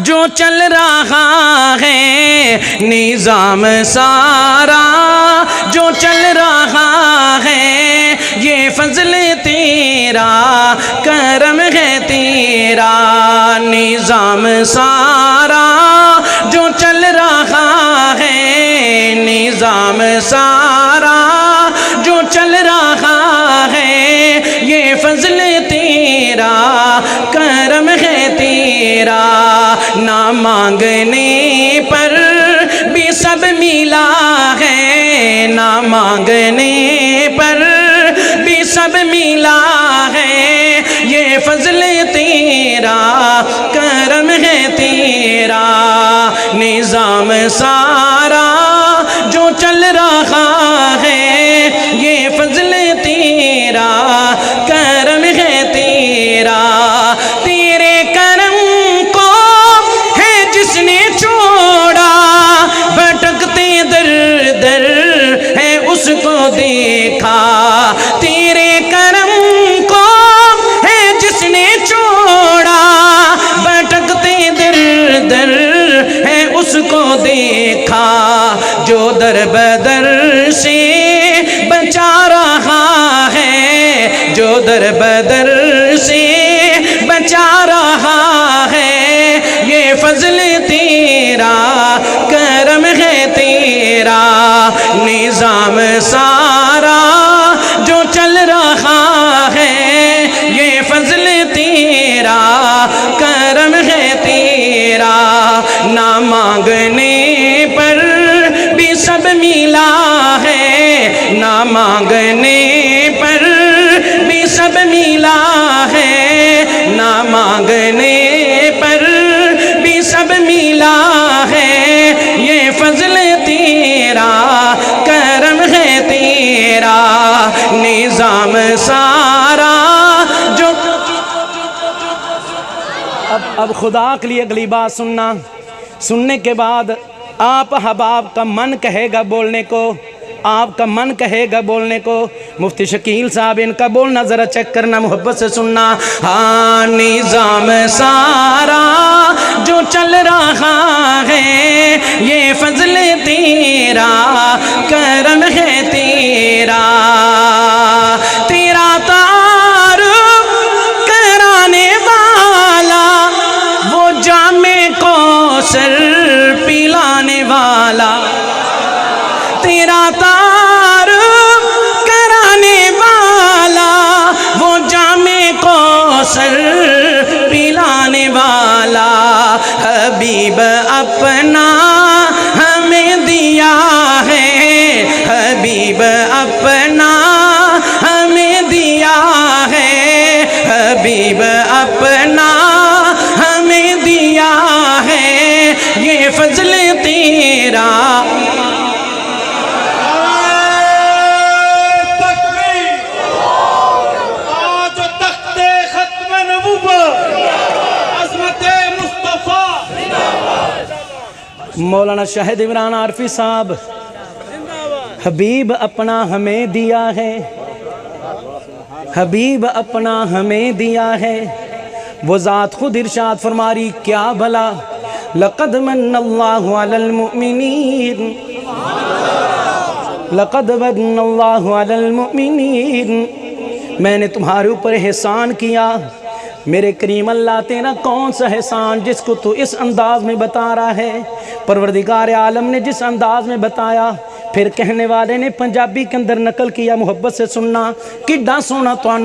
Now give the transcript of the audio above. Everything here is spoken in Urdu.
جو چل رہا ہے نظام سارا، جو چل رہا ہے یہ فضل تیرا، کرم ہے تیرا نظام سارا، جو چل رہا ہے نظام سارا، جو چل رہا ہے یہ فضل تیرا، کرم ہے تیرا، نہ مانگنے پر بھی سب ملا ہے، نہ مانگنے پر بھی سب ملا ہے، یہ فضل تیرا، کرم ہے تیرا نظام سارا، جو چل رہا ہے یہ فضل تیرا، کرم ہے تیرا، تیرے کرم کو ہے جس نے چھوڑا، بھٹکتے در در ہے اس کو دیکھا، تیرے کرم کو ہے جس نے چھوڑا، بھٹکتے در در ہے اس کو دیکھا، جو در بدر سے بچا رہا ہے، جو در بدر سے بچا رہا ہے، یہ فضل تیرا، کرم ہے تیرا نظام سارا، جو چل رہا ہے یہ فضل تیرا، کرم ہے تیرا، نہ مانگنے پر بھی سب ملا ہے، نہ مانگنے پر بھی سب ملا ہے، نہ مانگنے پر بھی سب ملا ہے، یہ فضل تیرا، کرم ہے تیرا نظام سارا، جو اب خدا کے لیے اگلی بات سننا، سننے کے بعد آپ احباب کا من کہے گا بولنے کو، آپ کا من کہے گا بولنے کو۔ مفتی شکیل صاحب ان کا بولنا ذرا چیک کرنا، محبت سے سننا۔ ہاں نظام سارا جو چل رہا ہے یہ فضل تیرا، کرم ہے تیرا، تیرا تعارف کرانے والا، وہ جام کوثر پلانے والا، تیرا تعارف کرانے والا، وہ جام کوثر پلانے والا، حبیب اپنا ہمیں دیا ہے، حبیب اپنا ہمیں دیا ہے، حبیب اپنا ہمیں دیا ہے، یہ فضل تیرا۔ مولانا شاہد عمران عارفی صاحب، حبیب اپنا ہمیں دیا ہے، حبیب اپنا ہمیں دیا ہے، وہ ذات خود ارشاد فرماری کیا بھلا، لقد من اللہ علی المؤمنین، لقد من اللہ علی المؤمنین، میں نے تمہارے اوپر احسان کیا۔ میرے کریم اللہ تیرا کون سا احسان جس کو تو اس انداز میں بتا رہا ہے؟ پروردگار عالم نے جس انداز میں بتایا، پھر کہنے والے نے پنجابی کے اندر نقل کیا، محبت سے سننا، کڈا سونا تو